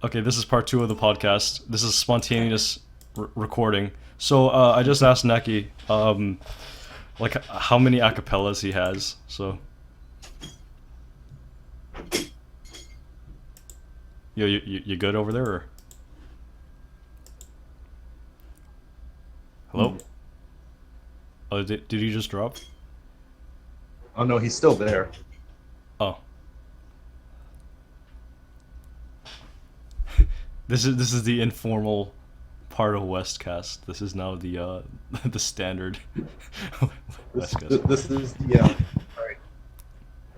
Okay, this is part two of the podcast. This is spontaneous recording. So I just asked Neki, like how many acapellas he has. So, you good over there? Or? Hello? Oh, did you just drop? Oh no, he's still there. Oh, this is the informal part of Westcast. This is now the the standard This Westcast. this is the all right.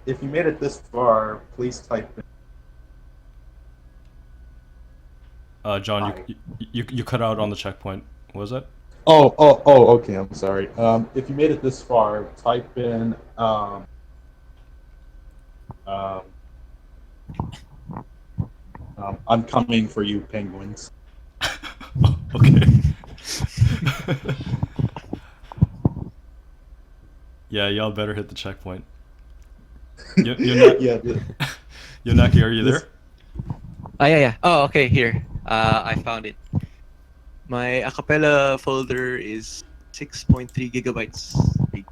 If you made it this far, please type in John, hi. you cut out on the checkpoint. What was that? Okay. I'm sorry. If you made it this far, type in um, I'm coming for you, penguins. Okay. Yeah, y'all better hit the checkpoint. You're not. Yeah, Yonaki, are you this there? Yeah. Oh, okay, here. I found it. My acapella folder is 6.3 gigabytes big.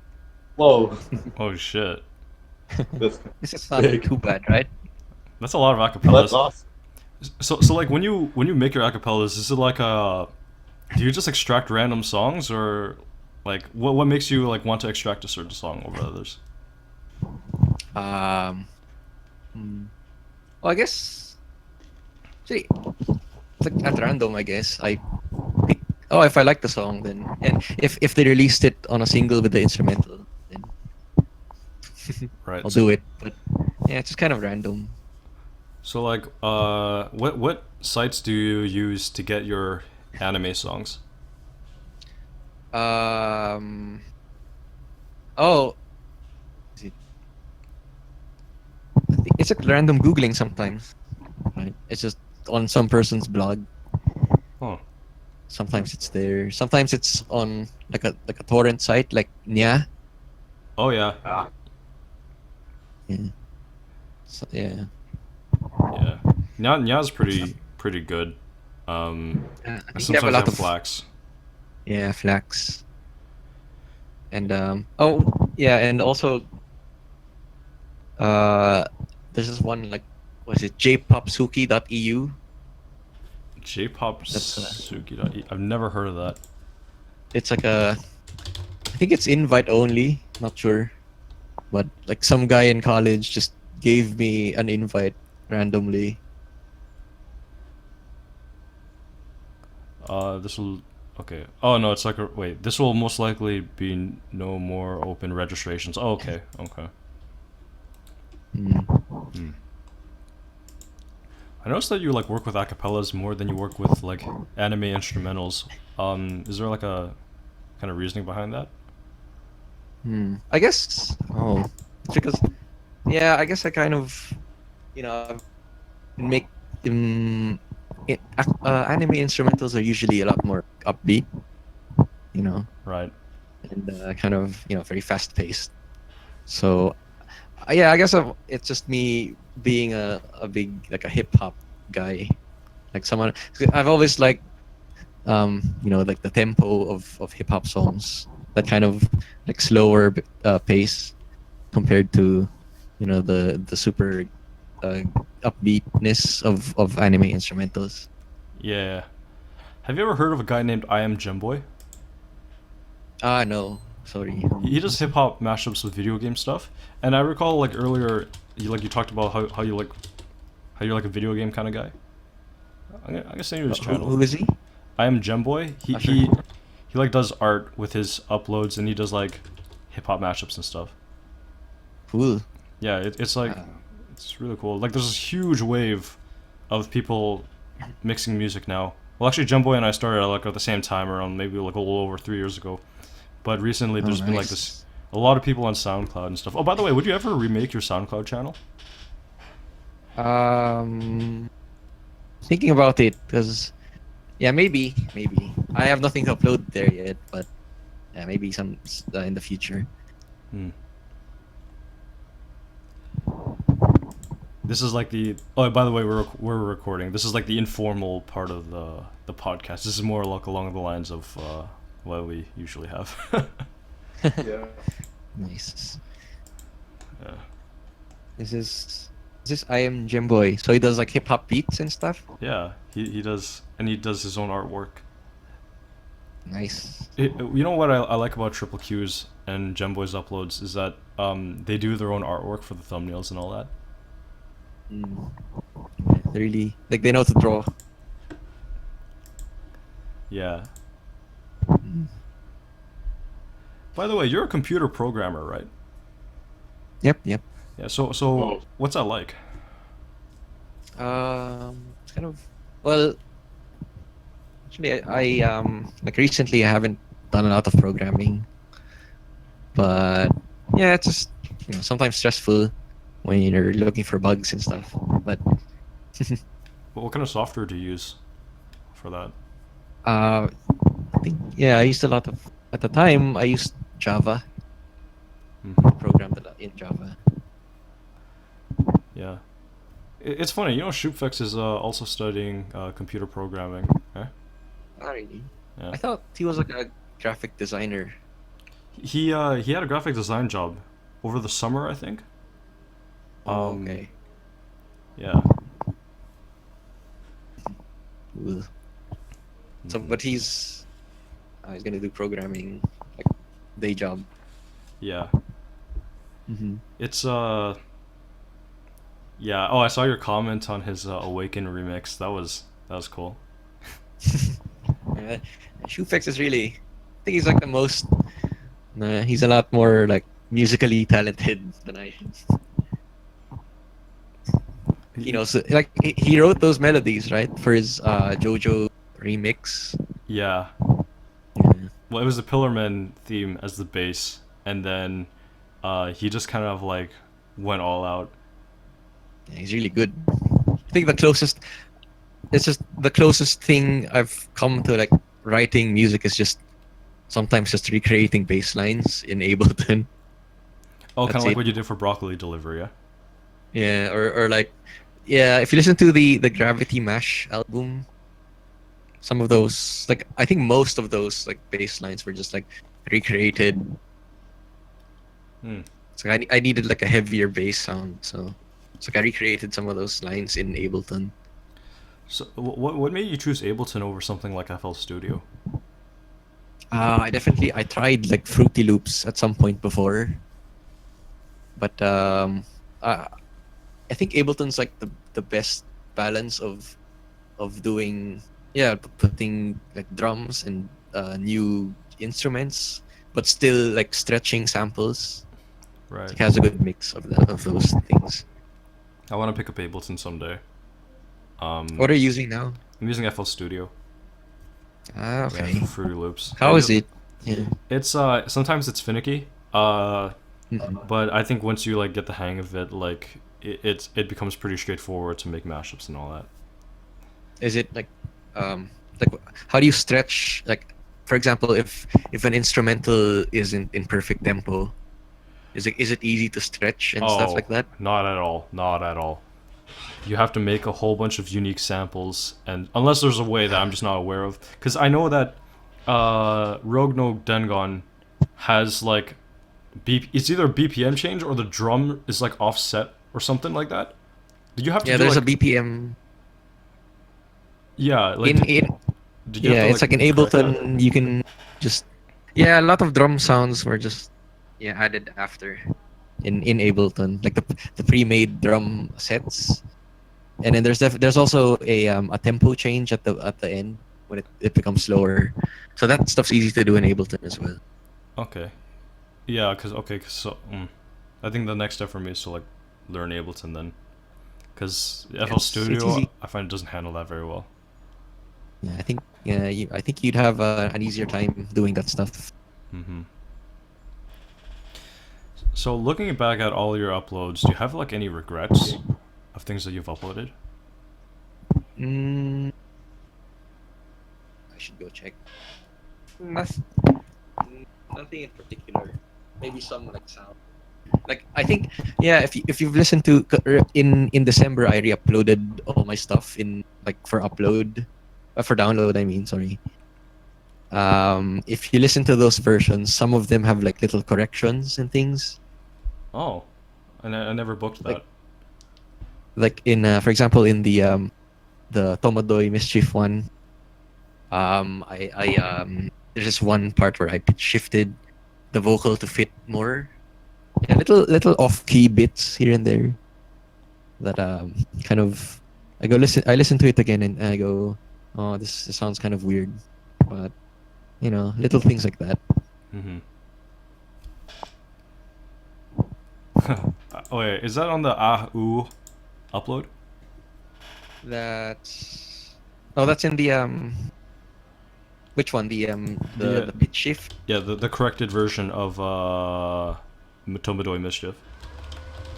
whoa, Oh shit, this This is not big. too bad, right? that's a lot of Oh, that's acapellas. awesome. So like when you make your acapellas, is it like do you just extract random songs or like what makes you like want to extract a certain song over others? Um, hmm. Well, I guess see, it's like at random. I guess I pick. Oh, if I like the song, then and if they released it on a single with the instrumental, then Right. I'll do it. But yeah, it's just kind of random. So like what sites do you use to get your anime songs? Um. Oh, is it- I think it's like random googling sometimes. Right? It's just on some person's blog. Huh. Sometimes it's there. Sometimes it's on like a torrent site like Nya. Oh yeah. Ah, Yeah. So, yeah. Yeah. Nya's pretty good. I I think they have a sometimes lot have of flax. flags and oh yeah, and also uh there's this one like was it jpopsuki.eu. J-pop That's Suki. I've never heard of that. it's like I think it's invite only. Not sure, but like some guy in college just gave me an invite randomly. This will. Okay. Oh no, it's like a wait. This will most likely be no more open registrations. Oh, okay. Okay. Hmm. Hmm. I noticed that you like work with acapellas more than you work with like anime instrumentals. Is there like a kind of reasoning behind that? I guess. Oh, it's because yeah, I guess I kind of make anime instrumentals are usually a lot more upbeat, you know, Right. and kind of very fast paced. So yeah, I guess it's just me being a big like a hip hop guy, like someone I've always liked like the tempo of hip hop songs, that kind of like slower pace compared to the super uh, upbeatness of anime instrumentals. Yeah. Have you ever heard of a guy named I Am Gemboy? Ah, no, sorry. He does hip hop mashups with video game stuff, and I recall like earlier, you talked about how you're like a video game kind of guy. I'm gonna send you his channel. Who is he? I am Gemboy. He Sure. he he like does art with his uploads, and he does like hip hop mashups and stuff. Cool. Yeah, it's like Uh, it's really cool. Like there's this huge wave of people mixing music now. Well, actually, Gemboy and I started like at the same time, around maybe like a little over 3 years ago. But recently, oh, there's been like this nice. a lot of people on SoundCloud and stuff. Oh, by the way, would you ever remake your SoundCloud channel? Um, Thinking about it, because yeah, maybe I have nothing to upload there yet, but yeah, maybe some in the future. Hmm. This is like the. Oh, by the way, we're recording. This is like the informal part of the podcast. This is more like along the lines of what we usually have. Yeah. Nice. Yeah. This is I am Jimboy. So he does like hip hop beats and stuff. Yeah, he does, and he does his own artwork. Nice. You know what I like about Triple Q's and Gemboy's uploads is that they do their own artwork for the thumbnails and all that. Mm. They really like they know to draw. Yeah. Mm. By the way, you're a computer programmer, right? Yep, yep. Yeah. So Oh. what's that like? It's kind of well. Actually, I like recently I haven't done a lot of programming, but yeah, it's just sometimes stressful when you're looking for bugs and stuff. But What kind of software do you use for that? I think yeah, I used a lot of at the time I used Java, Mhm. programmed a lot in Java. Yeah. It's funny, Shoopfex is also studying computer programming. Eh? Not really. Yeah. I thought he was like a graphic designer. He had a graphic design job over the summer, I think. Okay. Yeah. Ugh. So, Mhm. but he's gonna do programming, like day job. Yeah. Mm-hmm. It's yeah. Oh, I saw your comment on his Awaken remix. That was cool. Shoefix is really, I think he's like the most. He's a lot more like musically talented than I. So like he wrote those melodies right for his JoJo remix. Yeah. Yeah. Well, it was the Pillarman theme as the bass, and then he just kind of like went all out. Yeah, he's really good. I think it's just the closest thing I've come to like writing music is just sometimes just recreating bass lines in Ableton. Oh, kind That's of like it. what you did for Broccoli Delivery, yeah? Yeah, or like, yeah, if you listen to the Gravity Mash album, some of those, like, I think most of those like bass lines were just like recreated. Hmm. So I needed like a heavier bass sound, so it's like I recreated some of those lines in Ableton. So, what made you choose Ableton over something like FL Studio? I tried like Fruity Loops at some point before, but I think Ableton's like the best balance of doing putting like drums and new instruments, but still like stretching samples. Right. It has a good mix of those things. I want to pick up Ableton someday. What are you using now? I'm using FL Studio. Ah, Yeah, okay. for Fruity Loops. How is it? Yeah. It's sometimes it's finicky. Mhm. But I think once you like get the hang of it, like it becomes pretty straightforward to make mashups and all that. Is it like how do you stretch like for example if an instrumental isn't in perfect tempo, is it easy to stretch and stuff like that? Not at all. Not at all. You have to make a whole bunch of unique samples, and unless there's a way that I'm just not aware of, because I know that Rogue no Dengon has like it's either a BPM change or the drum is like offset or something like that. Did you have to Yeah, do there's like, a BPM yeah, like in did you yeah, have to, it's like in correct that? Ableton you can just a lot of drum sounds were just added after in Ableton, like the pre-made drum sets. And then there's also a tempo change at the end when it becomes slower. So that stuff's easy to do in Ableton as well. Okay. Yeah, I think the next step for me is to like learn Ableton then, because FL It's Studio easy. I find it doesn't handle that very well. Yeah, I think you'd have an easier time doing that stuff. Hmm. So looking back at all your uploads, do you have like any regrets of things that you've uploaded? Mm, I should go check. Nothing in particular. Maybe some like sound. Like I think, yeah, if you've listened to in December, I re-uploaded all my stuff in like for upload, for download. I mean, sorry. If you listen to those versions, some of them have like little corrections and things. Oh, I never booked Like that. like in for example in the Tomodoy Mischief one, I there's just one part where I pitch shifted the vocal to fit more. Yeah, little off key bits here and there that kind of I listen to it again and I go, oh, this sounds kind of weird, but little things like that. Mm-hmm. Oh wait, is that on the ooh upload? That's in the which one, the pitch shift. Yeah, the corrected version of Tomodoy Mischief.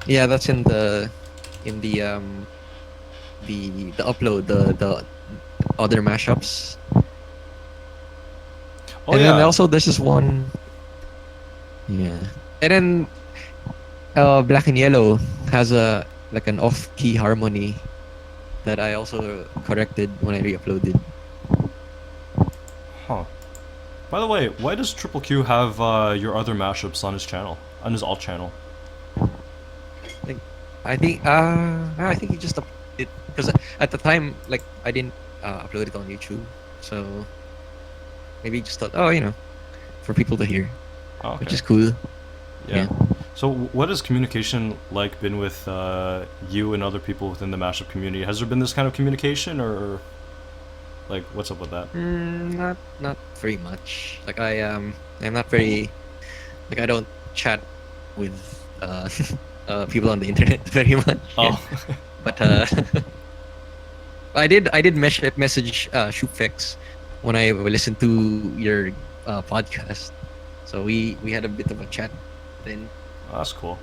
Yeah, that's in the upload, the other mashups. Oh And yeah. then also there's this one. Yeah. And then Black and Yellow has a like an off-key harmony that I also corrected when I re-uploaded. Huh. By the way, why does Triple Q have your other mashups on his channel, on his alt channel? I think he just uploaded it because at the time like I didn't upload it on YouTube, so maybe he just thought, for people to hear, Oh, okay. which is cool. Yeah. So, what has communication like been with you and other people within the mashup community? Has there been this kind of communication, or like what's up with that? Not very much. Like I'm not very like I don't chat with people on the internet very much. Oh. But I did message Shoopfex when I listened to your podcast. So we had a bit of a chat then. Oh, that's cool.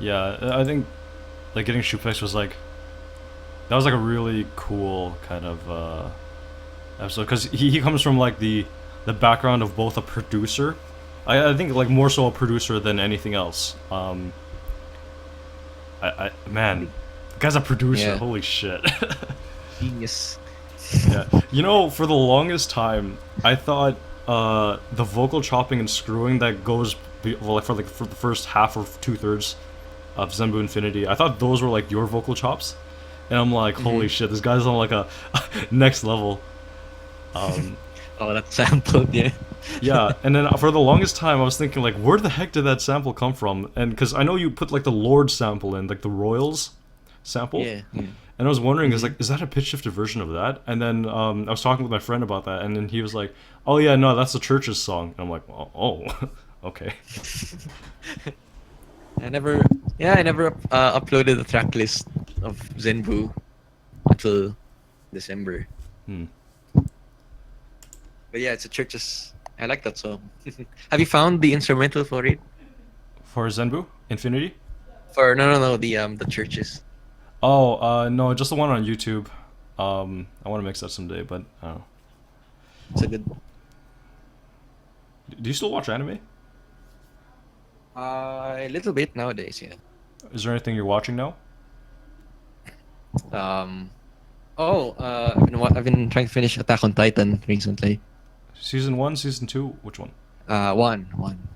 Yeah, I think like getting Shooplex was like that was like a really cool kind of episode because he comes from like the background of both a producer. I think like more so a producer than anything else. Man, the guy's a producer. Yeah. Holy shit. Genius. Yeah, for the longest time, I thought the vocal chopping and screwing that goes for the first half or 2/3 of Zenbu Infinity, I thought those were like your vocal chops, and I'm like, holy shit, this guy's on like a next level. Oh, that sampled, yeah. Yeah, and then for the longest time, I was thinking like, where the heck did that sample come from? And because I know you put like the Lord sample in, like the Royals sample. Yeah. And I was wondering, is that a pitch shifted version of that? And then I was talking with my friend about that, and then he was like, "Oh yeah, no, that's the Church's song." And I'm like, "Oh, okay." I never uploaded the track list of Zenbu until December. But yeah, it's a Church's. I like that song. Have you found the instrumental for it? For Zenbu Infinity? For no, the Church's. Oh, no, just the one on YouTube. I want to mix that someday, but I don't know. It's a good. Do you still watch anime? A little bit nowadays, yeah. Is there anything you're watching now? I've been trying to finish Attack on Titan recently. Season 1, Season 2, which one? One.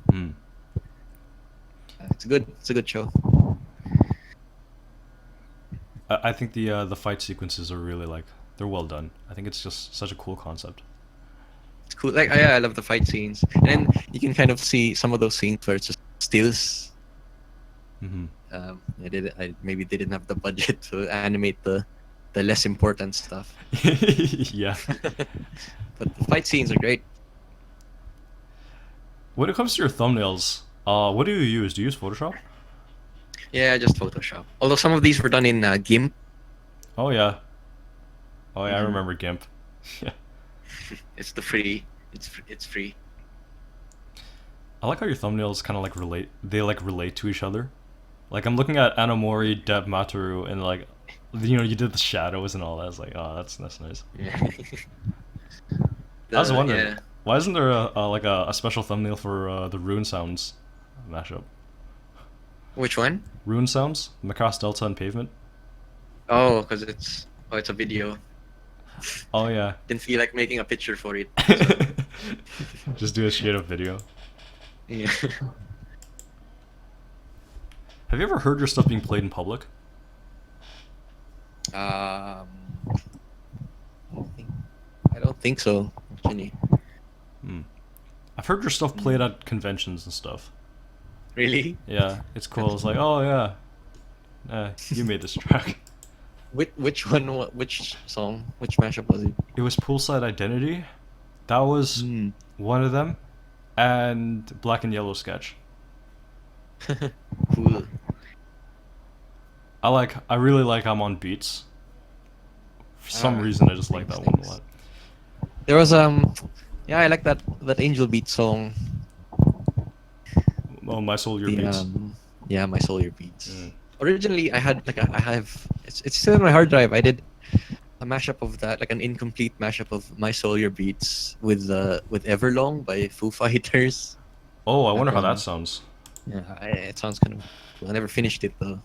It's a good show. I think the fight sequences are really like they're well done. I think it's just such a cool concept. It's cool. Like I love the fight scenes, and then you can kind of see some of those scenes where it's just stills. I maybe they didn't have the budget to animate the less important stuff. Yeah. But the fight scenes are great. When it comes to your thumbnails, what do you use? Do you use Photoshop? Yeah, just Photoshop. Although some of these were done in GIMP. Oh yeah. Oh yeah, I remember GIMP. Yeah. It's the free. It's free. I like how your thumbnails kind of like relate. They like relate to each other. Like I'm looking at Anamori, Deb Mataru, and like, you did the shadows and all that. I was like, oh, that's nice. Yeah. I was wondering. Yeah. Why isn't there a special thumbnail for the Rune Sounds mashup? Which one? Rune Sounds, Macross Delta and Pavement. Oh, because it's a video. Oh yeah. Didn't feel like making a picture for it. Just do a straight up video. Yeah. Have you ever heard your stuff being played in public? I don't think so, actually. I've heard your stuff played at conventions and stuff. Really? Yeah, it's cool. It's like, oh yeah, you made this track. Which one? Which song? Which mashup was it? It was Poolside Identity. That was one of them, and Black and Yellow Sketch. Cool. I really like I'm on Beats. For some reason, I just like that one a lot. There was yeah, I like that Angel Beat song. Oh, My Soul, Your Beats. Yeah, My Soul, Your Beats. Originally, I had it's still on my hard drive. I did a mashup of that, like an incomplete mashup of My Soul, Your Beats with Everlong by Foo Fighters. Oh, I wonder how that sounds. Yeah, it sounds kind of cool. I never finished it though.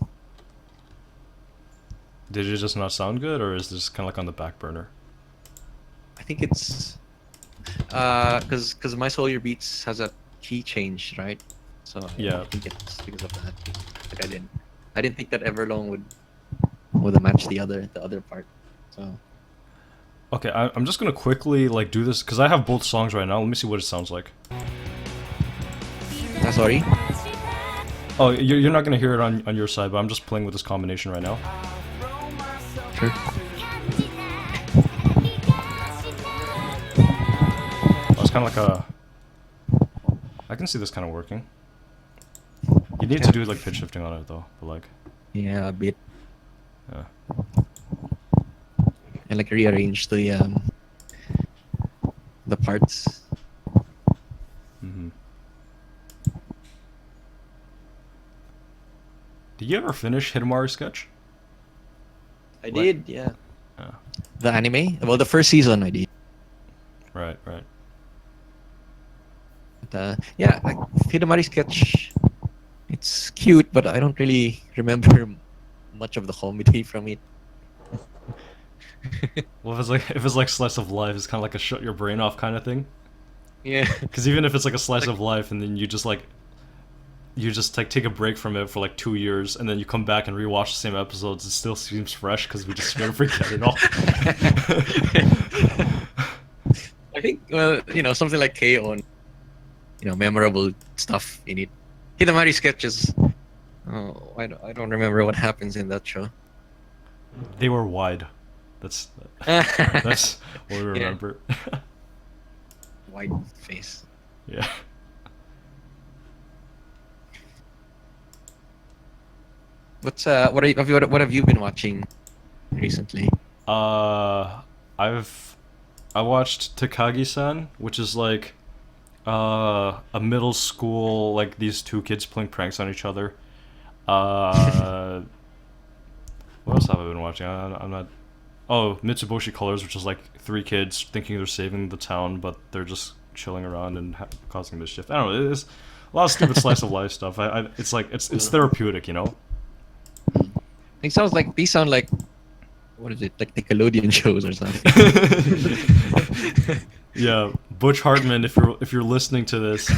Did it just not sound good, or is this kind of like on the back burner? I think it's because My Soul, Your Beats has a key change, right? So Yeah. I think it's because of that. Like I didn't think that Everlong would match the other part. So Okay, I'm just gonna quickly like do this because I have both songs right now. Let me see what it sounds like. sorry. Oh, you're not gonna hear it on your side, but I'm just playing with this combination right now. Sure. Oh, it's kind of like a. I can see this kind of working. You need to do like pitch shifting on it though, but like. Yeah, a bit. Yeah. And like rearrange the parts. Did you ever finish Hidamari Sketch? I did, yeah. Yeah. The anime? Well, the first season I did. Right. But, yeah, like Hidamari Sketch, it's cute, but I don't really remember much of the comedy from it. Well, if it's like slice of life, it's kind of like a shut your brain off kind of thing. Yeah. Because even if it's like a slice of life, and then you just like take a break from it for like 2 years, and then you come back and rewatch the same episodes, it still seems fresh because we just straight up forget it all. I think, well, something like K-On! Memorable stuff in it. Hidamari Sketches. Oh, I don't remember what happens in that show. They were wide. That's what we remember. Wide face. Yeah. What have you been watching recently? I watched Takagi-san, which is like a middle school, like these two kids playing pranks on each other. What else have I been watching? I'm not. Oh, Mitsubishi Colors, which is like three kids thinking they're saving the town, but they're just chilling around and causing mischief. I don't know. It's a lot of stupid slice of life stuff. It's like it's therapeutic, you know. These sound like what is it, like Nickelodeon shows or something? Yeah, Butch Hartman, if you're listening to this,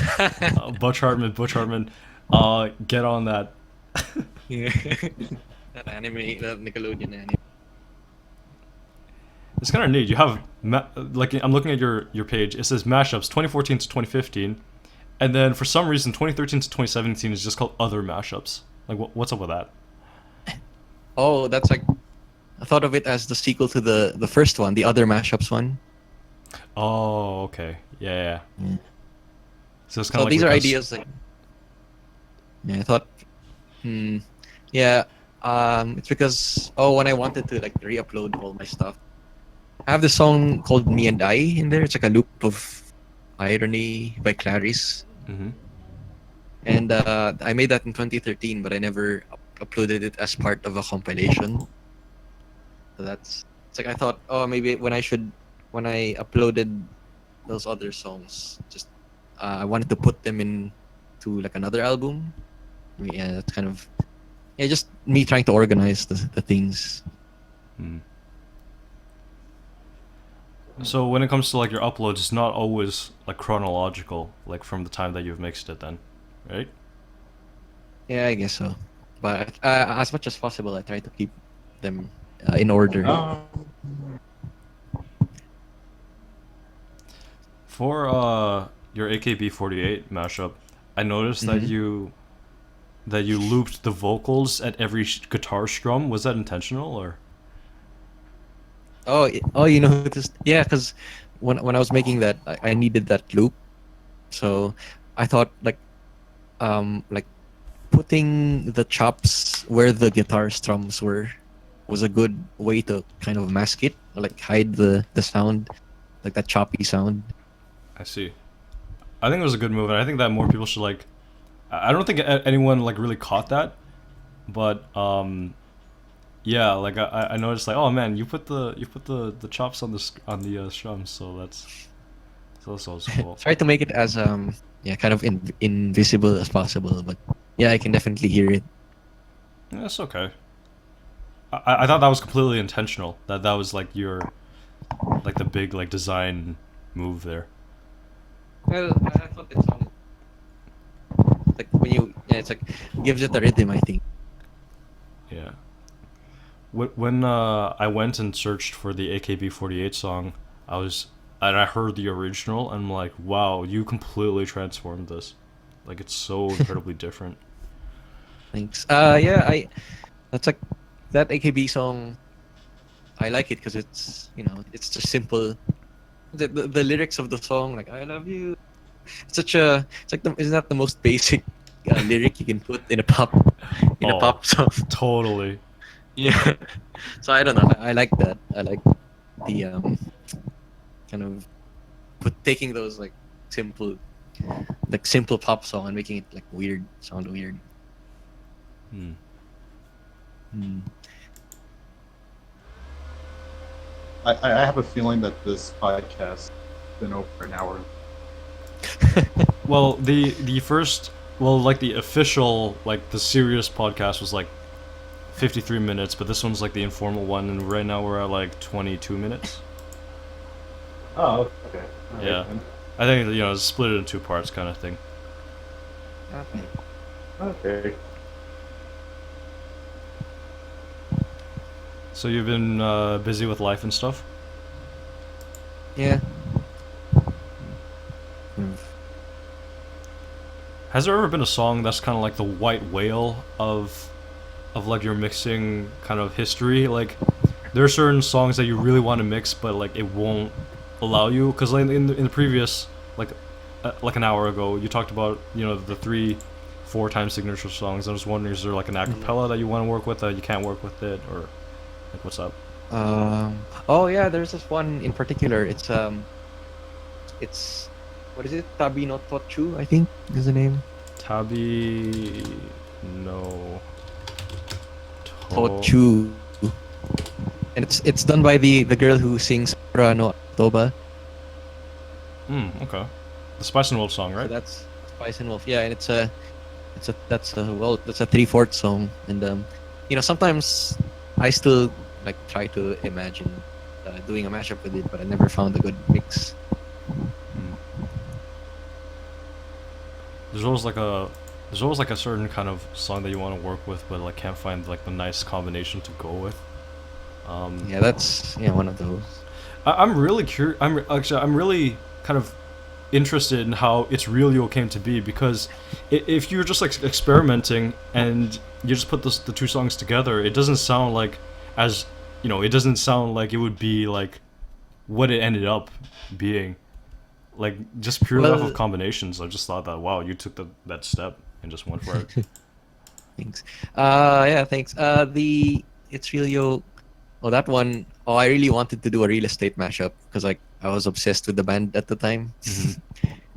Butch Hartman, get on that. Yeah. That Nickelodeon anime. It's kind of neat. You have like I'm looking at your page. It says mashups 2014 to 2015, and then for some reason 2013 to 2017 is just called other mashups. Like what's up with that? Oh, that's like, I thought of it as the sequel to the first one, the other mashups one. Oh, okay. Yeah. So it's kind of like these are ideas like. Yeah, I thought. Yeah. It's because when I wanted to like re-upload all my stuff, I have this song called "Me and I" in there. It's like a loop of irony by Clarice. And I made that in 2013, but I never uploaded it as part of a compilation. So it's like I thought, maybe when I uploaded those other songs. Just I wanted to put them in to like another album. Yeah, that's kind of just me trying to organize the things. Hmm. So when it comes to like your uploads, it's not always like chronological, like from the time that you've mixed it, then, right? Yeah, I guess so. But as much as possible, I try to keep them in order. For your AKB48 mashup, I noticed that Mhm. you looped the vocals at every guitar strum. Was that intentional or? Oh, you know this? Yeah, because when I was making that, I needed that loop. So I thought like putting the chops where the guitar strums were was a good way to kind of mask it, like hide the sound, like that choppy sound. I see. I think it was a good move, and I think that more people should like. I don't think anyone like really caught that, but yeah, like I noticed like, oh man, you put the chops on on the strums, so that's cool. Try to make it as yeah, kind of invisible as possible, but yeah, I can definitely hear it. Yeah, that's okay. I thought that was completely intentional. That was like your like the big like design move there. Well, I thought it sounded like when it's like gives it a rhythm, I think. Yeah. When I went and searched for the AKB48 song, I was and I heard the original, and I'm like, wow, you completely transformed this. Like it's so incredibly different. Thanks. Yeah, I that's like that AKB song. I like it because it's just simple. The lyrics of the song, like "I love you," it's like isn't that the most basic lyric you can put in a Oh, pop song? totally. Yeah. So I don't know. I like that. I like the kind of taking those simple simple pop song and making it like weird, sound weird. Hmm. Hmm. I have a feeling that this podcast has been over an hour. Well, the first, well, like the official, like the serious podcast was like 53 minutes, but this one's like the informal one, and right now we're at like 22 minutes. Oh, okay. All right, Yeah. then. I think split it in two parts, kind of thing. Okay. Okay. So you've been busy with life and stuff. Yeah. Hmm. Has there ever been a song that's kind of like the white whale of like your mixing kind of history? Like, there are certain songs that you really want to mix, but like it won't allow you. Because like in the previous like an hour ago, you talked about the 3-4 times signature songs. I was wondering, is there like an acapella that you want to work with that you can't work with it, or like what's up? Oh yeah, there's this one in particular. It's what is it? Tabi no Tochu, I think is the name. Tabi no to. Tochu. And it's done by the girl who sings Sakura no Toba. Okay. The Spice and Wolf song, So right? that's Spice and Wolf. Yeah, and that's a 3/4 song. And sometimes I still like try to imagine doing a mashup with it, but I never found a good mix. There's always like a certain kind of song that you want to work with, but like can't find like the nice combination to go with. Yeah, that's one of those. I'm really curious. I'm really kind of interested in how It's Real Yo came to be, because if you're just like experimenting and you just put the two songs together, it doesn't sound like it doesn't sound like it would be like what it ended up being. Like just purely off Well, of combinations, I just thought that wow, you took that step and just went for it. thanks. Yeah, thanks. The It's Real Yo. Oh, that one. Oh, I really wanted to do a real estate mashup because like I was obsessed with the band at the time. Mhm.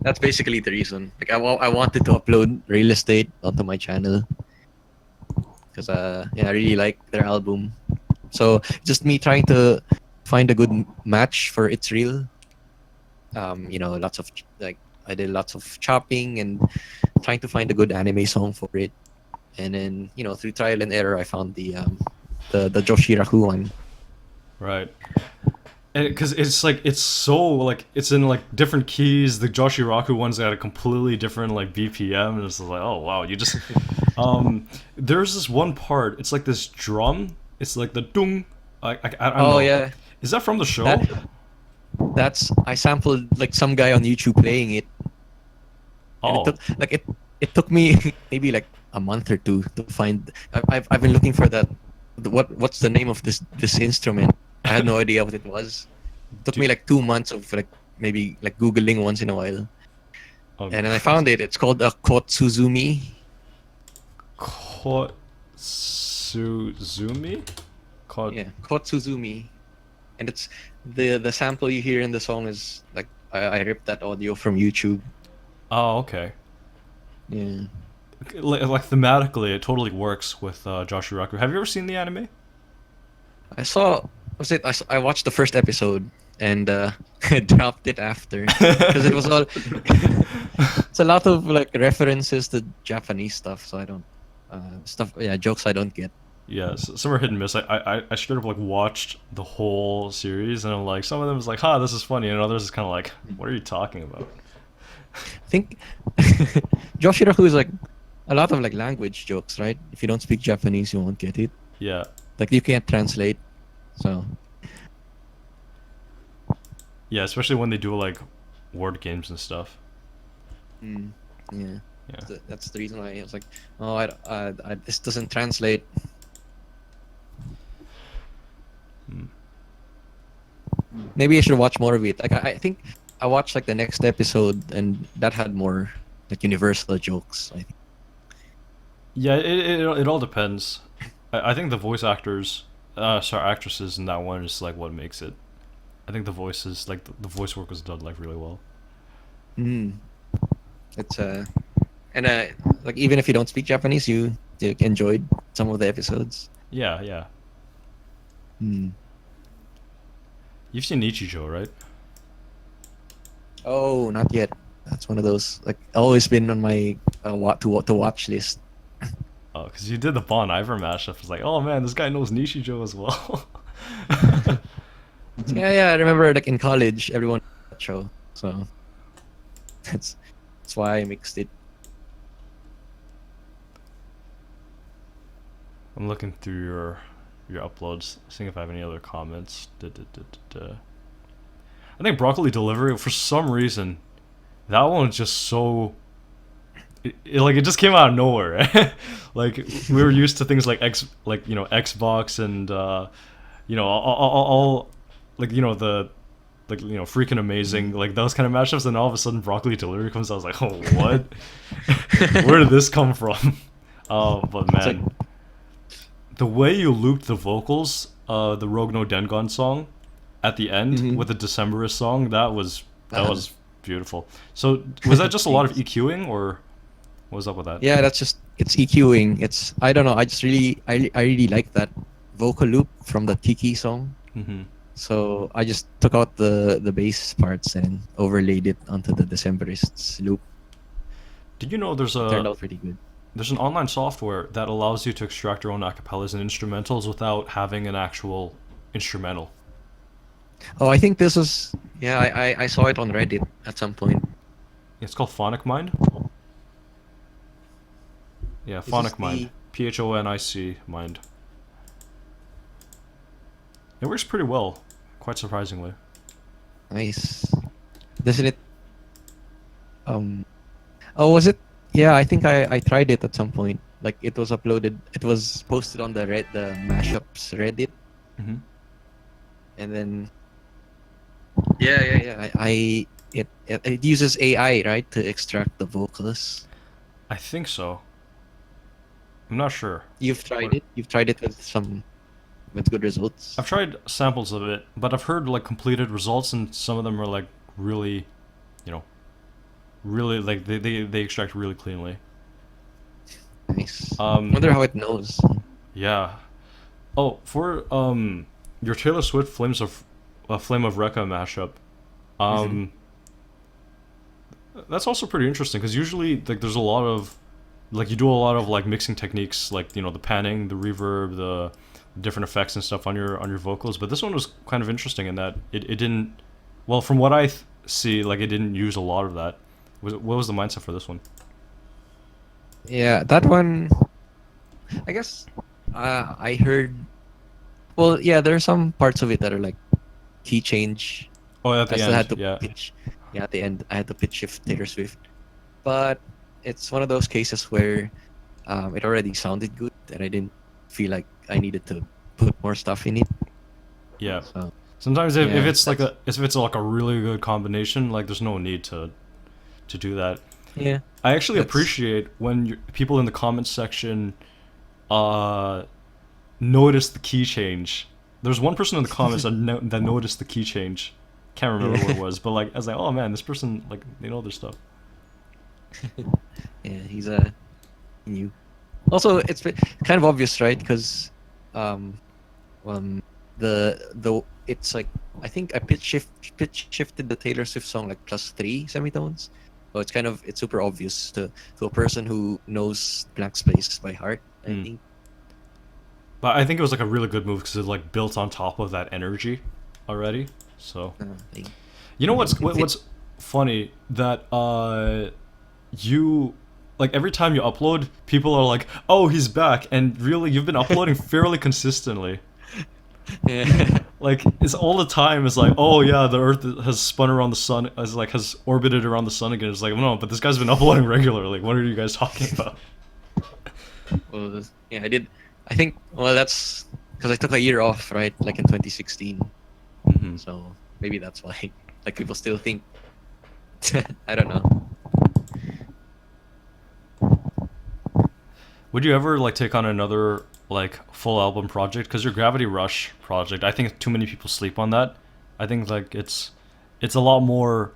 That's basically the reason. Like I wanted to upload real estate onto my channel because yeah, I really like their album. So just me trying to find a good match for It's Real. lots of like I did lots of chopping and trying to find a good anime song for it. And then through trial and error, I found the Joshiraku one. Right. Because it's like it's so like it's in like different keys. The Joshiraku one's got a completely different like BPM, and it's like, oh wow, you just there's this one part. It's like this drum. It's like the dung. I don't know. Oh yeah, Is that from the show? that's I sampled like some guy on YouTube playing it, and Oh, it took me maybe like a month or two to find. I've been looking for that. What's the name of this instrument? I had no idea what it was. It took me like 2 months of like maybe like googling once in a while, oh, and then I found it. It's called a kotsuzumi. Kotsuzumi. Yeah, kotsuzumi, and it's the sample you hear in the song is like I ripped that audio from YouTube. Oh, okay. Yeah. Like thematically, it totally works with Joshiraku. Have you ever seen the anime? I saw. Was it? I watched the first episode and I dropped it after because it was all. It's a lot of like references to Japanese stuff, so I don't jokes I don't get. Yeah, some are hit and miss. I straight up like watched the whole series, and I'm like, some of them is like, "Ha, this is funny," and others is kind of like, "What are you talking about?" I think Joshiraku is like a lot of like language jokes, right? If you don't speak Japanese, you won't get it. Yeah, Like you can't translate, so. yeah, especially when they do like word games and stuff. Yeah. Yeah. That's the reason why I was like, oh, this doesn't translate. Hmm. Maybe I should watch more of it. Like I think I watched like the next episode, and that had more like universal jokes. I think. Yeah, it all depends. I think the voice actors, actresses in that one is like what makes it. I think the voices, like the voice work was done like really well. It's and like even if you don't speak Japanese, you enjoyed some of the episodes. Yeah, yeah. Hmm. You've seen Ichijo, right? Oh, not yet. That's one of those like always been on my to watch list. Oh, because you did the Bon Iver mashup. It's like, oh man, this guy knows Nishijo as well. Yeah, I remember like in college, everyone had that show, so that's why I mixed it. I'm looking through your uploads, seeing if I have any other comments. I think broccoli delivery, for some reason, that one was just so. It just came out of nowhere. Like we were used to things like Xbox and all like the freaking amazing, like those kind of mashups, and all of a sudden broccoli delivery comes out. I was like, oh, what? Where did this come from? But man, the way you looped the vocals, the Rogue no Dengon song at the end with the Decemberist song, that was beautiful. So was that just a lot of EQing, or what was up with that? Yeah, it's EQing. It's I don't know. I really like that vocal loop from the Tiki song. Mm-hmm. So I just took out the bass parts and overlaid it onto the Decemberists loop. Did you know Turned out pretty good. there's an online software that allows you to extract your own acapellas and instrumentals without having an actual instrumental? Oh, I think this was I saw it on Reddit at some point. It's called Phonic Mind. Yeah, This Phonic is Mind. PHONIC Mind. It works pretty well, quite surprisingly. Nice. Doesn't it? Oh, was it? Yeah, I think I tried it at some point. Like it was uploaded. It was posted on the mashups Reddit, Mm-hmm. and then. Yeah. It uses AI, right, to extract the vocals. I think so. I'm not sure. You've tried it. You've tried it with good results. I've tried samples of it, but I've heard like completed results, and some of them are like really, really like they extract really cleanly. Nice. Wonder how it knows. Yeah. Oh, for your Taylor Swift Flame of Recca mashup, That's also pretty interesting because usually like there's a lot of like you do a lot of like mixing techniques, like the panning, the reverb, the different effects and stuff on your vocals. But this one was kind of interesting in that it didn't. Well, from what I see, like it didn't use a lot of that. What was the mindset for this one? Yeah, that one. I guess I heard. Well, yeah, there are some parts of it that are like key change. Oh, at the I still end, had to yeah. pitch. Yeah, at the end, I had to pitch shift Taylor Swift, but it's one of those cases where it already sounded good, and I didn't feel like I needed to put more stuff in it. Yeah. So Sometimes if yeah, it's like a really good combination, like there's no need to do that. yeah, I actually that's appreciate when people in the comments section notice the key change. There's one person in the comments that noticed the key change. Can't remember what it was, but like I was like, oh man, this person like they know their stuff. yeah. He's a new. Also, it's kind of obvious, right? Because um, the it's like I think I pitch shifted the Taylor Swift song like +3 semitones. So it's super obvious to a person who knows Blank Space by heart. I think. But I think it was like a really good move because it like built on top of that energy already. So Like, you know what's funny that you like every time you upload, people are like, oh, he's back, and really you've been uploading fairly consistently. yeah. Like it's all the time. It's like, oh yeah, the Earth has spun around the sun, has orbited around the sun again. It's like, no, but this guy's been uploading regularly. What are you guys talking about? Well, yeah, I did. I think. Well, that's because I took a year off, right? Like in 2016. Mm-hmm. So maybe that's why. Like people still think. I don't know. Would you ever like take on another like full album project? Because your Gravity Rush project, I think too many people sleep on that. I think like it's a lot more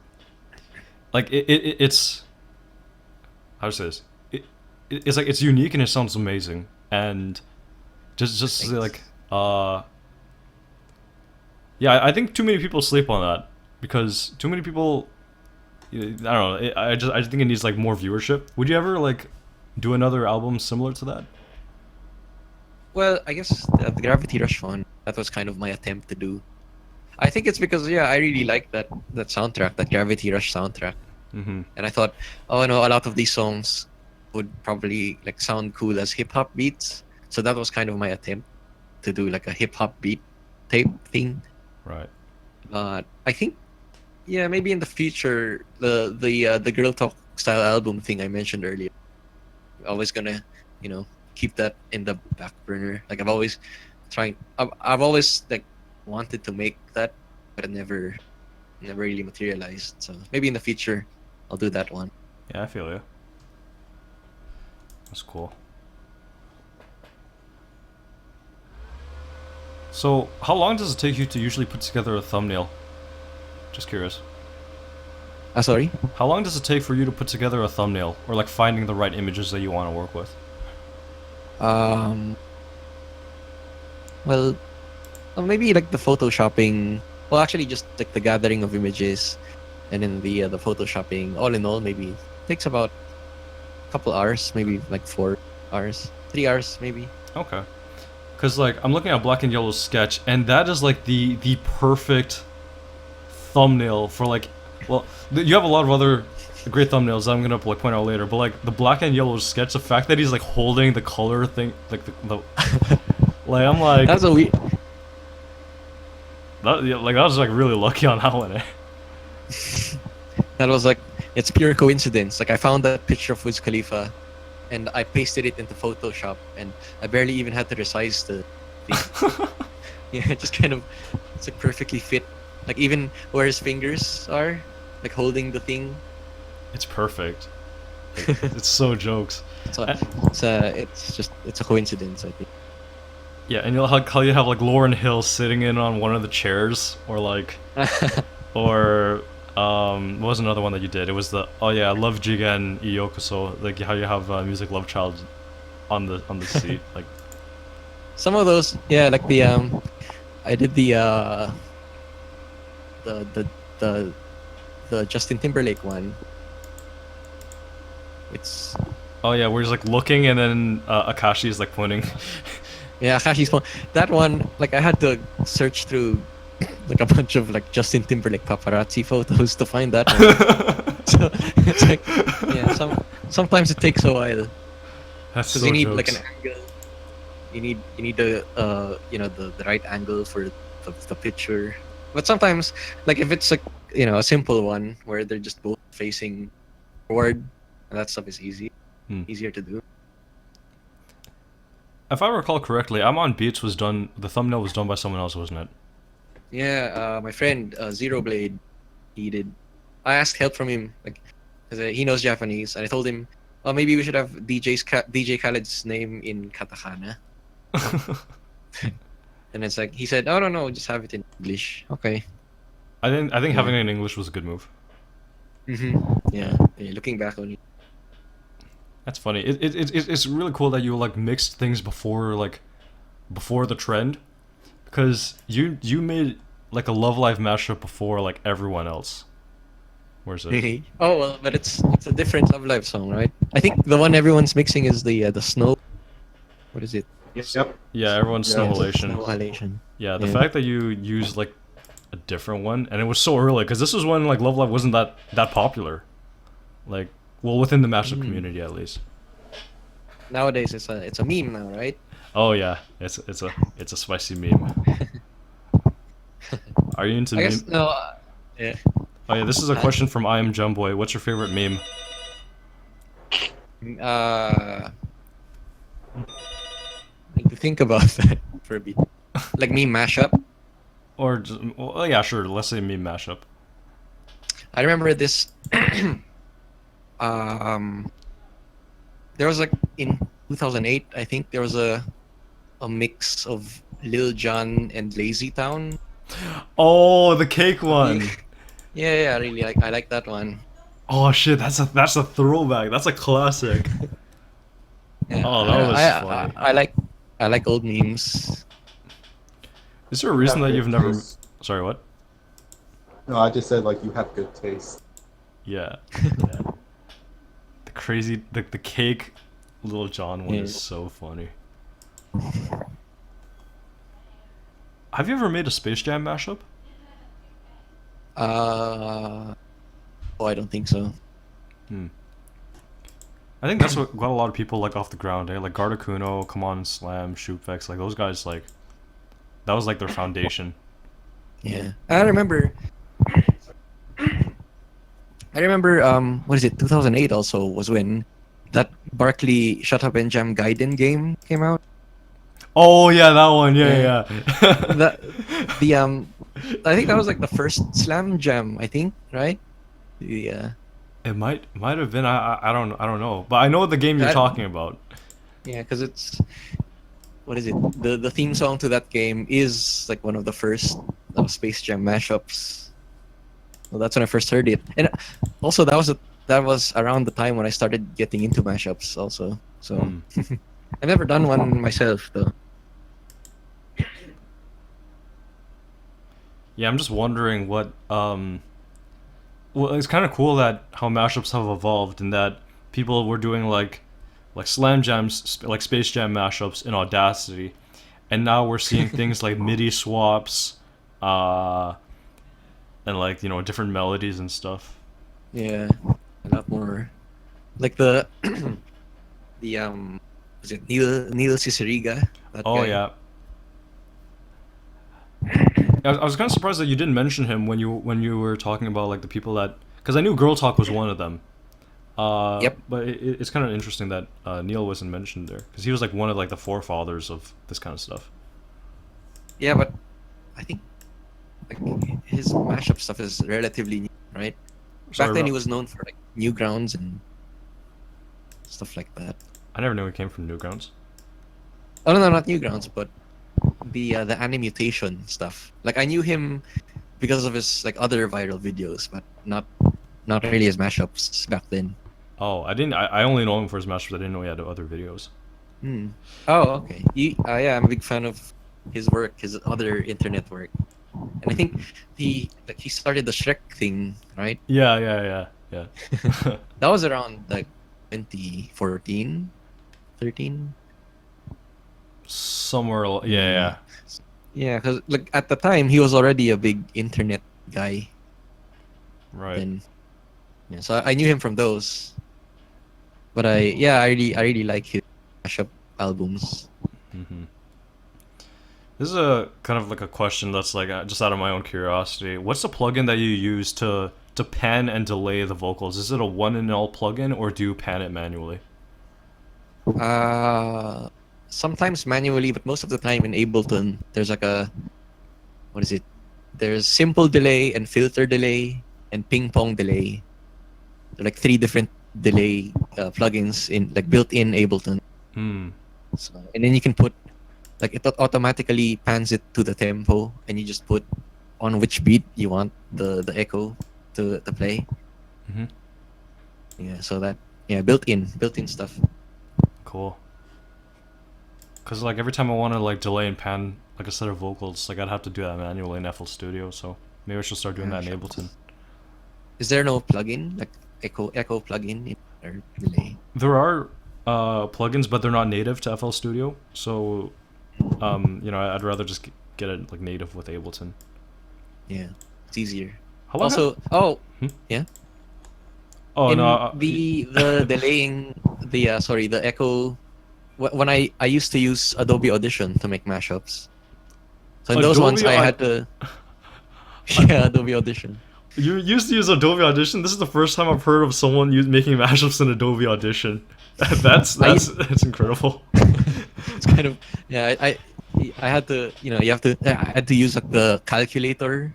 like it's how to say this. It's like it's unique and it sounds amazing and just Thanks. like yeah, I think too many people sleep on that because too many people I don't know. I just think it needs like more viewership. Would you ever like do another album similar to that? Well, I guess the Gravity Rush one. That was kind of my attempt to do. I think it's because I really like that soundtrack, that Gravity Rush soundtrack, Mm-hmm. and I thought, oh no, a lot of these songs would probably like sound cool as hip hop beats. So that was kind of my attempt to do like a hip hop beat tape thing. Right. But I think, yeah, maybe in the future, the Girl Talk style album thing I mentioned earlier, always gonna, keep that in the back burner. Like I've always like wanted to make that, but it never really materialized. So maybe in the future, I'll do that one. Yeah, I feel you. That's cool. So, how long does it take you to usually put together a thumbnail? Just curious. Sorry. How long does it take for you to put together a thumbnail, or like finding the right images that you want to work with? Well, maybe like the photoshopping. Well, actually, just like the gathering of images, and then the photoshopping. All in all, maybe takes about a couple hours, maybe like 4 hours, 3 hours, maybe. Okay. Cause like I'm looking at Black and Yellow's sketch, and that is like the perfect thumbnail for like. Well, you have a lot of other great thumbnails that I'm gonna like point out later, but like the Black and Yellow sketch, the fact that he's like holding the color thing, like the like I'm like That's a weird. that, yeah, like I was like really lucky on that one. Eh? That was like, it's pure coincidence. Like I found that picture of Wiz Khalifa, and I pasted it into Photoshop, and I barely even had to resize the thing. Yeah, it just kind of, it's like perfectly fit. Like even where his fingers are, like holding the thing. It's perfect. Like, it's so jokes. So it's a coincidence, I think. Yeah, and you'll how you have like Lauryn Hill sitting in on one of the chairs, or like, or what was another one that you did? It was the Love Jigen Iyokoso, like how you have Music Love Child on the seat, like. Some of those, yeah, like the I did the Justin Timberlake one. It's Oh yeah, where he's like looking and then Akashi is like pointing. yeah, Akashi's phone. That one, like I had to search through like a bunch of like Justin Timberlake paparazzi photos to find that one. So it's like yeah, sometimes it takes a while That's because so you need like jokes. an angle. You need the the right angle for the picture. But sometimes like if it's a simple one where they're just both facing forward, that stuff is Hmm. easier to do. If I recall correctly, I'm on Beats was done. The thumbnail was done by someone else, wasn't it? Yeah, my friend Zero Blade, he did. I asked help from him, like, because he knows Japanese, and I told him, oh, maybe we should have DJ Khaled's name in katakana. And it's like he said, oh no, just have it in English. Okay. I think Yeah. having it in English was a good move. Yeah. Looking back on it. That's funny. It's really cool that you like mixed things before the trend, because you made like a Love Live mashup before like everyone else. Where's it? Really? Oh well, but it's a different Love Live song, right? I think the one everyone's mixing is the snow. What is it? Yep. Yeah, everyone's Yeah. Snow Halation. Snow Halation. Yeah, the Yeah. fact that you used like a different one, and it was so early, because this was when like Love Live wasn't that popular, like well within the mashup community at least. Nowadays it's a meme now, right? Oh yeah, it's a spicy meme. Are you into I meme? guess no. Yeah. Oh yeah, this is a question from I Am Jumboy. What's your favorite meme? I need to think about that for a bit. Like meme mashup. Or just, well, yeah, sure. Let's say meme mashup. I remember this. um, there was like in 2008, I think there was a mix of Lil Jon and Lazy Town. Oh, the cake one. Yeah, really I like that one. Oh shit, that's a throwback. That's a classic. Yeah, Oh, that was I, funny. I like old memes. Is there a reason that Have you've good never? taste. Sorry, what? No, I just said like you have good taste. Yeah. Yeah. The crazy the cake Little John one Yeah. is so funny. Have you ever made a Space Jam mashup? Oh, I don't think so. I think that's what got a lot of people like off the ground, eh? Like Gardakuno, Come On Slam, Shootvex, like those guys, like that was like their foundation. Yeah, I remember. What is it? 2008 also was when that Barkley Shut Up and Jam Gaiden game came out. Oh yeah, that one. Yeah, Yeah. yeah. The I think that was like the first Slam Jam. I think, right? Yeah. It might have been. I don't know, but I know the game you're That- talking about. Yeah, because it's what is it? The theme song to that game is like one of the first Space Jam mashups. Well, that's when I first heard it, and also that was around the time when I started getting into mashups. Also, so I've never done one myself though. Yeah, I'm just wondering what. Well, it's kind of cool that how mashups have evolved, and that people were doing like Slam Jams, like Space Jam mashups in Audacity, and now we're seeing things like MIDI swaps, and like different melodies and stuff. Yeah, a lot more. Like the the was it Neil Ciceriga? That Oh guy. yeah. I was kind of surprised that you didn't mention him when you were talking about like the people that, because I knew Girl Talk was one of them. Yep. But it's kind of interesting that Neil wasn't mentioned there, because he was like one of like the forefathers of this kind of stuff. Yeah, but I think like his mashup stuff is relatively new, right? Sorry, Back then he Rob. was known for like Newgrounds and stuff like that. I never knew he came from Newgrounds. Oh no, not Newgrounds, but the Animutation stuff. Like I knew him because of his like other viral videos, but not really his mashups back then. Oh, I didn't. I only know him for his mashups. I didn't know he had other videos. Hmm. Oh, okay. Yeah, I'm a big fan of his work, his other internet work, and I think he started the Shrek thing, right? Yeah. That was around like 2014, 13. Somewhere. Yeah. Yeah, because like at the time he was already a big internet guy. Right. Then, yeah, so I knew him from those. But I really like his mashup albums. hmm This is a kind of like a question that's like just out of my own curiosity. What's the plugin that you use to pan and delay the vocals? Is it a one and all plugin or do you pan it manually? Uh, Sometimes manually, but most of the time in Ableton, there's like a what is it? There's simple delay and filter delay and ping pong delay. They're like three different delay plugins in like built in Ableton. Hmm. So, and then you can put like it automatically pans it to the tempo, and you just put on which beat you want the echo to play. hmm Yeah, so that built in stuff. Cool. Cause like every time I want to like delay and pan like a set of vocals, like I'd have to do that manually in FL Studio. So maybe I should start doing that in Ableton. Is there no plugin like echo plugin or delay? There are plugins, but they're not native to FL Studio. So I'd rather just get it like native with Ableton. Yeah, it's easier. How long? Also, Hmm? yeah. Oh In no. the delaying the echo. When I used to use Adobe Audition to make mashups. So in those ones Adobe I had to. Yeah, Adobe Audition. You used to use Adobe Audition. This is the first time I've heard of someone making mashups in Adobe Audition. that's incredible. It's kind of I had to I had to use like the calculator.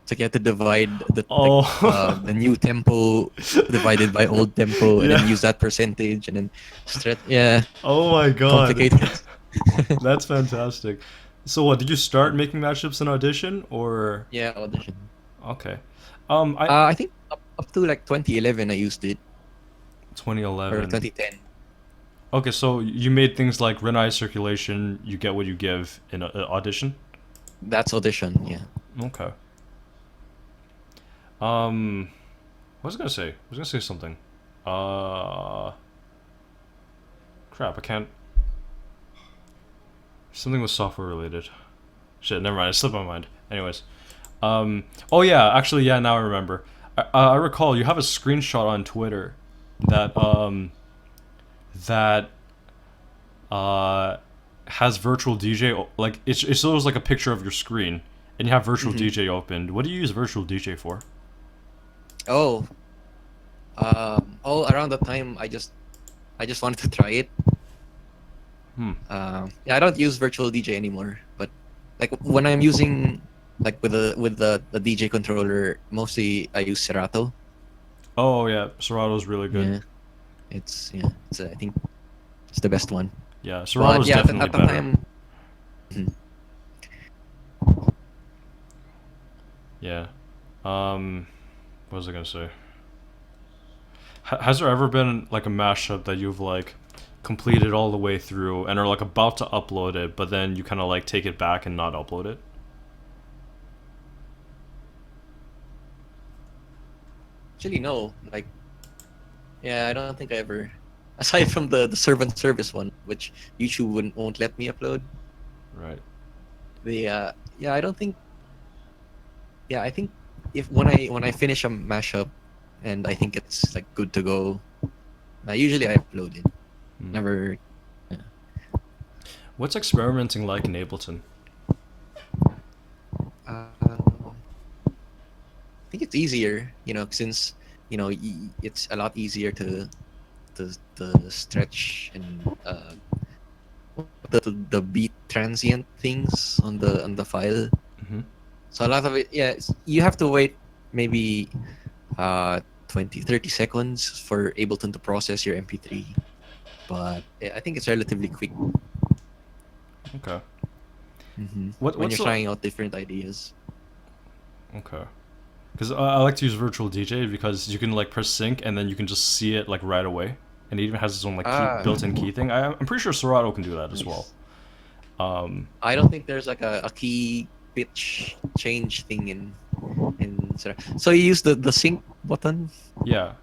So you had to divide the new tempo divided by old tempo, and then use that percentage, and then stretch. Yeah. Oh my god. Complicated. That's fantastic. So what, did you start making mashups in Audition or? Yeah, Audition. Okay. I think up to like 2011 I used it, or 2011. 2010. Okay, so you made things like Renai Circulation, You Get What You Give in Audition? That's Audition. Yeah. Okay. What was I gonna say? I was gonna say something. Crap, I can't. Something was software related. Shit, never mind. It slipped my mind. Anyways, oh yeah, actually, yeah. Now I remember. I recall you have a screenshot on Twitter that that has virtual DJ. Like it shows like a picture of your screen, and you have virtual DJ opened. What do you use virtual DJ for? Oh. Around the time I just wanted to try it. Yeah, I don't use virtual DJ anymore, but like when I'm using like with the DJ controller, mostly I use Serato. Oh yeah, Serato's really good. Yeah. It's I think it's the best one. Yeah, Serato's But yeah, definitely at the better. time. Yeah. What was I gonna say? Has there ever been like a mashup that you've like completed all the way through and are like about to upload it, but then you kind of like take it back and not upload it? Actually, no. Like, yeah, I don't think I ever. Aside from the servant service one, which YouTube won't let me upload. Right. Yeah, I don't think. Yeah, I think if when I finish a mashup, and I think it's like good to go, usually I upload it. Never. Yeah. What's experimenting like in Ableton? I think it's easier, since it's a lot easier to stretch and the beat transient things on the file. So a lot of it, yeah, you have to wait maybe 20-30 seconds for Ableton to process your MP3, but I think it's relatively quick. Okay. When What's you're trying out different ideas. Okay. Because I like to use virtual DJ because you can like press sync and then you can just see it like right away, and it even has its own like built-in key thing. I'm pretty sure Serato can do that as well. I don't think there's like a key pitch change thing in Serato. So you use the sync button? Yeah.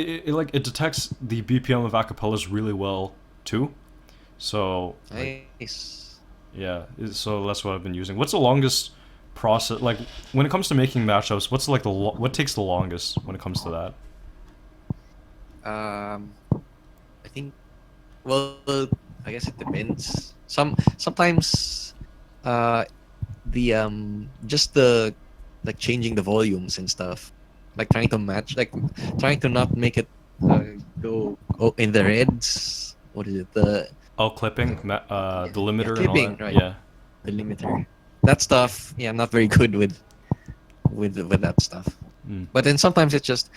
it detects the BPM of acapellas really well too. So like, Nice. yeah, so that's what I've been using. What's the longest process like when it comes to making mashups? What's like what takes the longest when it comes to that? I think. Well, I guess it depends. Sometimes, the just the like changing the volumes and stuff, like trying to match, like trying to not make it go in the reds. What is it? Oh, clipping, Yeah, the limiter and all clipping, that. right? Yeah. The limiter. That stuff. Yeah, I'm not very good with that stuff. Mm. But then sometimes it's just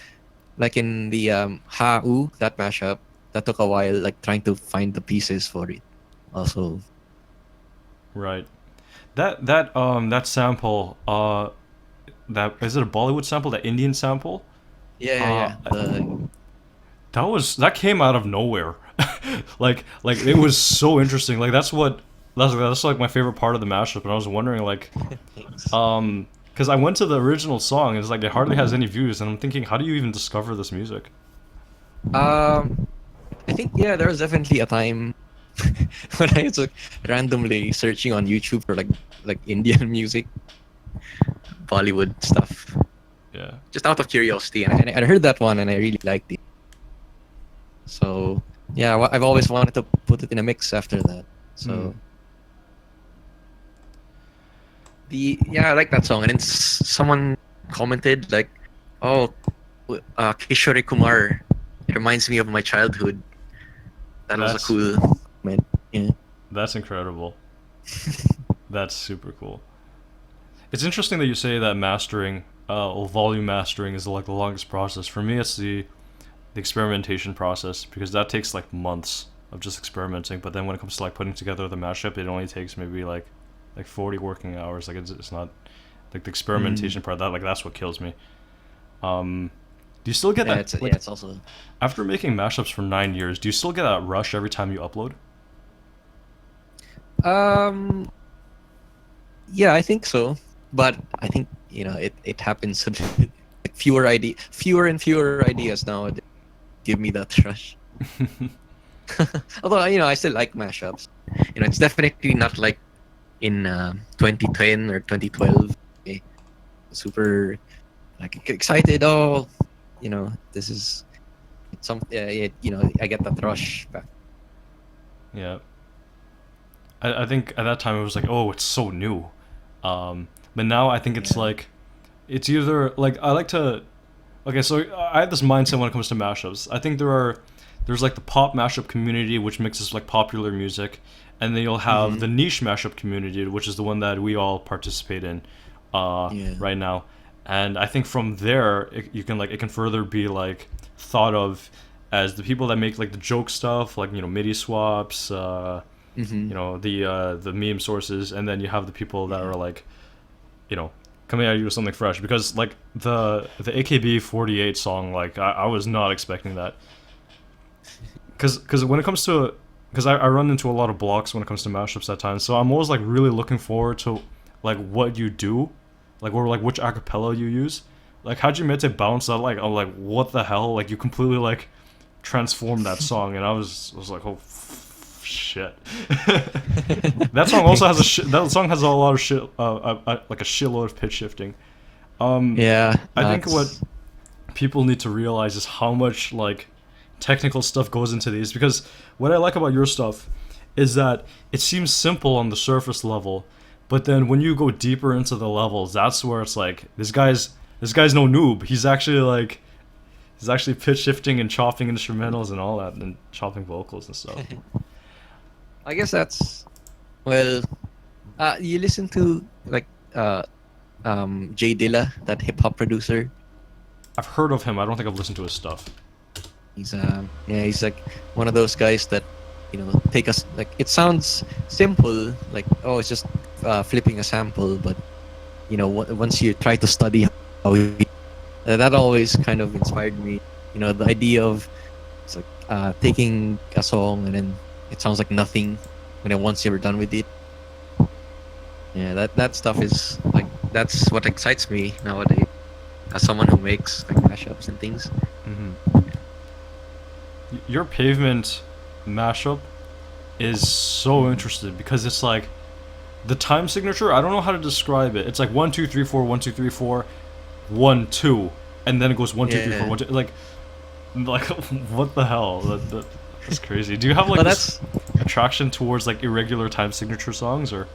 like in the Ha U, that mashup, that took a while, like trying to find the pieces for it. Also, Right. That sample, that is it a Bollywood sample, that Indian sample? yeah. That came out of nowhere. like it was so interesting. Like that's like my favorite part of the mashup, and I was wondering like Thanks. because I went to the original song, and it's like it hardly has any views, and I'm thinking, how do you even discover this music? I think yeah, there was definitely a time when I was like, randomly searching on YouTube for like Indian music, Bollywood stuff, Yeah. just out of curiosity, and I heard that one and I really liked it. So yeah, I've always wanted to put it in a mix after that. So Mm. I like that song, and then someone commented like, "Oh, Kishore Kumar, it reminds me of my childhood." That was a That's- cool moment. Yeah. That's incredible. That's super cool. It's interesting that you say that mastering, or volume mastering, is like the longest process. For me, it's the experimentation process because that takes like months of just experimenting. But then when it comes to like putting together the mashup, it only takes maybe like 40 working hours. Like it's not like the experimentation part. That like that's what kills me. Do you still get Yeah, that? it's also After making mashups for 9 years, do you still get that rush every time you upload? yeah, I think so. But I think it happens a bit, like fewer and fewer ideas now give me that rush. Although I still like mashups. It's definitely not like in 2010 or 2012. Okay? Super like excited. Oh, this is some. I get that rush back. Yeah. I think at that time it was like, oh, it's so new. But now I think it's Yeah. like, it's either like I like to. Okay, so I have this mindset when it comes to mashups. I think there's like the pop mashup community which mixes like popular music, and then you'll have the niche mashup community, which is the one that we all participate in, Yeah. right now. And I think from there it can further be like thought of as the people that make like the joke stuff, like MIDI swaps, the meme sources, and then you have the people that are like, coming at you with something fresh. Because like the AKB48 song, like I was not expecting that. Because when it comes to, because I run into a lot of blocks when it comes to mashups at times, so I'm always like really looking forward to like what you do, like or like which acapella you use. Like Hajimete bounced out, like I'm like, what the hell? Like you completely like transformed that song, and I was like, oh shit. That song also has that song has a lot of shit, like a shitload of pitch shifting. Yeah. I think what people need to realize is how much like technical stuff goes into these, because what I like about your stuff is that it seems simple on the surface level, but then when you go deeper into the levels, that's where it's like this guy's no noob. He's actually pitch shifting and chopping instrumentals and all that, and chopping vocals and stuff. I guess that's well. You listen to like Jay Dilla, that hip hop producer. I've heard of him. I don't think I've listened to his stuff. He's like one of those guys that take us, like, it sounds simple, like, oh, it's just flipping a sample, but once you try to study how that always kind of inspired me. The idea of it's like taking a song and then it sounds like nothing, and then once you're done with it, that stuff is like, that's what excites me nowadays as someone who makes like mashups and things. Mm-hmm. Your Pavement mashup is so interesting because it's like the time signature. I don't know how to describe it. It's like 1 2 3 4 1 2 3 4 1 2, and then it goes 1 2 3 4 1 2. Like what the hell? That's crazy. Do you have like Well, this attraction towards like irregular time signature songs or?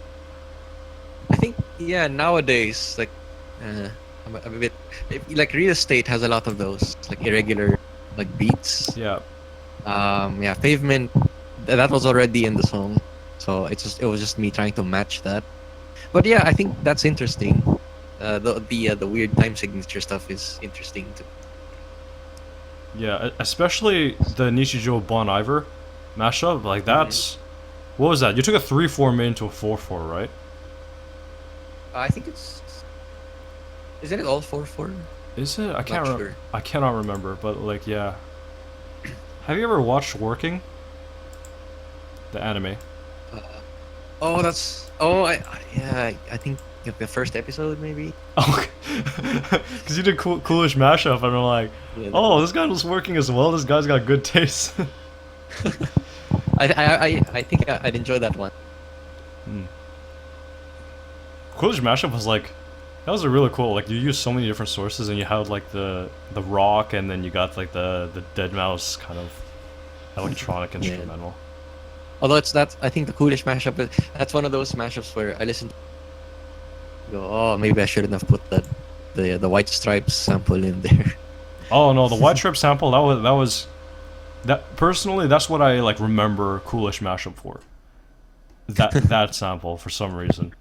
I think nowadays I'm a bit like Real Estate has a lot of those like irregular like beats. Yeah. Pavement that was already in the song, so it was just me trying to match that. But yeah, I think that's interesting. The weird time signature stuff is interesting too. Yeah, especially the Nichijou Bon Iver mashup. Like that's what was that? You took a 3/4 main to a 4/4, right? I think isn't it all 4/4? Is it? Not sure. I cannot remember, but like yeah. Have you ever watched Working? The anime. I think the first episode maybe. Oh, because you did coolish mashup, and I'm like, Yeah, oh, this guy was working as well. This guy's got good taste. I think I'd enjoy that one. Coolish mashup was like, that was a really cool. Like you used so many different sources, and you had like the rock, and then you got like the Dead Mouse kind of electronic instrumental. Although I think the coolish mashup, that's one of those mashups where I listen to go, oh, maybe I shouldn't have put the White Stripes sample in there. Oh no, the White Strip sample that personally that's what I like remember coolish mashup for. That sample for some reason.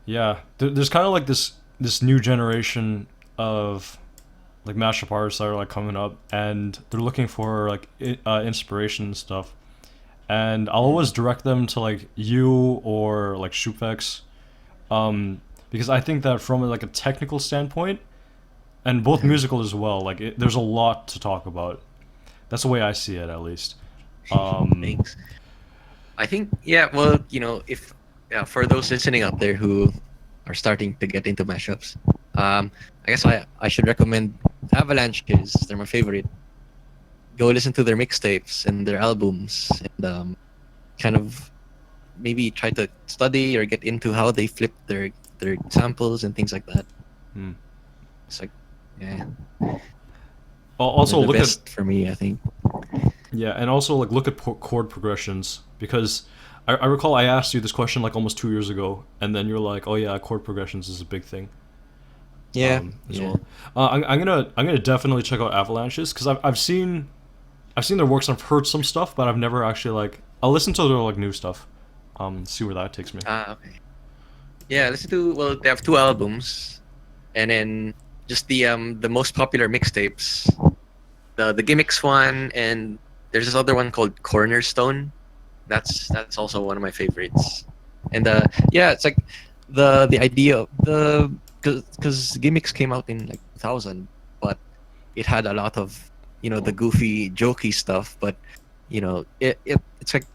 Yeah, there's kind of like this new generation of like mashup artists that are like coming up, and they're looking for like inspiration and stuff. And I'll always direct them to like you or like Shoopvex, because I think that from like a technical standpoint, and both musical as well, like there's a lot to talk about. That's the way I see it, at least. Thanks. I think well, if for those listening out there who are starting to get into mashups, I guess I should recommend Avalanches. They're my favorite. Go listen to their mixtapes and their albums, and kind of maybe try to study or get into how they flip their samples and things like that. It's like, yeah. Also, They're the look best for me, I think. Yeah, and also like look at chord progressions, because I recall I asked you this question like almost 2 years ago, and then you're like, oh yeah, chord progressions is a big thing. Yeah. As well. I'm gonna definitely check out Avalanches, because I've seen their works and I've heard some stuff, but I've never actually like I'll listen to their like new stuff, see where that takes me. Okay. Yeah, they have 2 albums, and then just the most popular mixtapes, the Gimmicks one, and there's this other one called Cornerstone. That's also one of my favorites. And it's like the idea of because Gimmicks came out in like 2000, but it had a lot of the goofy jokey stuff, but it's like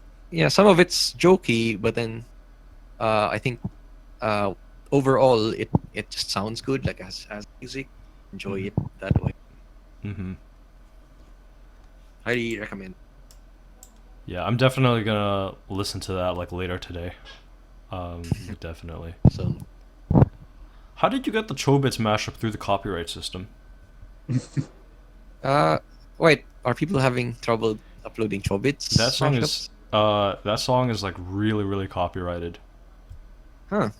some of it's jokey, but then I think overall it just sounds good, like as music. Enjoy it that way. Highly recommend. Yeah, I'm definitely gonna listen to that like later today. Definitely. So, how did you get the Chobits mashup through the copyright system? wait, are people having trouble uploading Chobits? That song is like really, really copyrighted. Huh.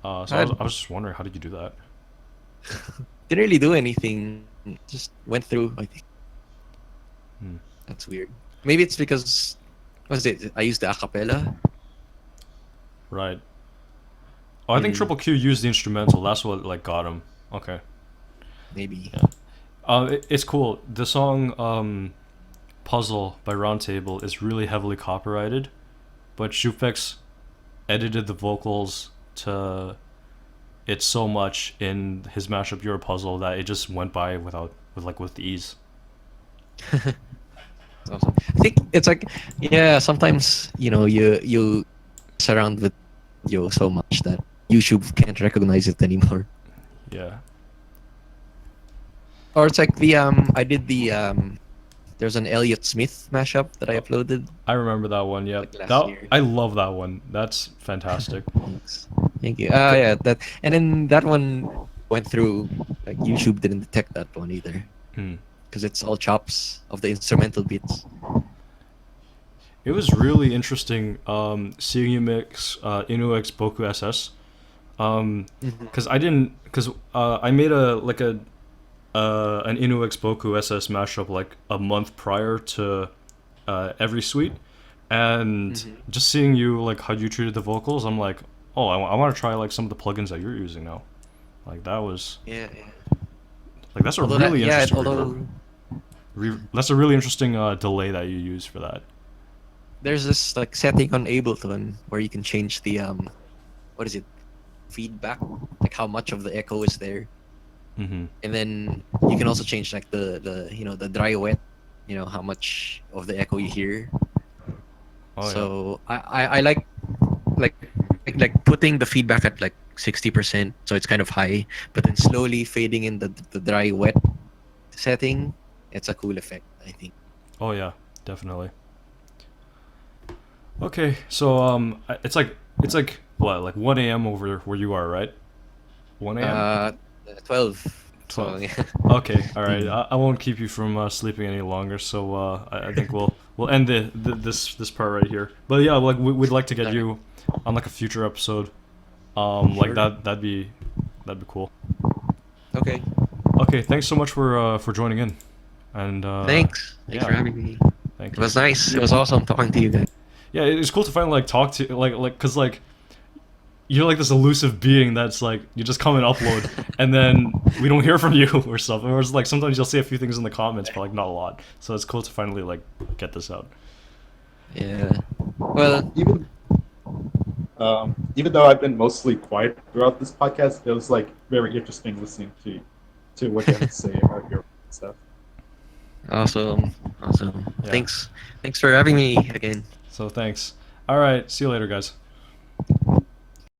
So I was just wondering, how did you do that? Didn't really do anything. Just went through, I think. That's weird. Maybe it's because I used the acapella. Right. Oh, I think Triple Q used the instrumental. That's what like got him. Okay. Maybe. Yeah. It's cool. The song "Puzzle" by Roundtable is really heavily copyrighted, but Shoopvex edited the vocals to it so much in his mashup "You're a Puzzle" that it just went by with ease. Awesome. I think it's like sometimes you surround with so much that YouTube can't recognize it anymore. Yeah. Or it's like the I did the there's an Elliott Smith mashup that I uploaded. I remember that one. Yeah, Like last that year. I love that one. That's fantastic. Thanks. Thank you. Yeah, that and then that one went through. Like YouTube didn't detect that one either, Hmm. because it's all chops of the instrumental beats. It was really interesting seeing you mix Inux Boku SS. Because I made an Inux Boku SS mashup like a month prior to every suite, and just seeing you like how you treated the vocals, I'm like, oh, I want to try like some of the plugins that you're using now. Like that was Yeah. like that's a Although really that, yeah, interesting although that's a really interesting delay that you use for that. there's this like setting on Ableton where you can change the what is it, feedback, like how much of the echo is there, Mm-hmm. and then you can also change like the the dry wet, how much of the echo you hear. Oh So I like like putting the feedback at like 60%, so it's kind of high, but then slowly fading in the dry wet setting. It's a cool effect, I think. yeah. Oh yeah, definitely. Okay, so it's like what, like 1 a.m. over where you are, right? 1 a.m. 12. So, 12. yeah. Okay, all right. I won't keep you from sleeping any longer. So I think we'll end this part right here. But yeah, like we'd like to get you on like a future episode. Like Sure. that'd be cool. Okay. Okay, thanks so much for joining in. And Thanks yeah. for having me. Thank It you. was nice. It was awesome talking to you guys. Yeah, it's cool to finally like talk to cause like you're like this elusive being that's like you just come and upload and then we don't hear from you or stuff. Or it's like sometimes you'll say a few things in the comments, but like not a lot. So it's cool to finally like get this out. Yeah. Well, Even though I've been mostly quiet throughout this podcast, it was like very interesting listening to what you have to say about your stuff. awesome. Yeah. Thanks for having me again. So thanks. All right, see you later, guys.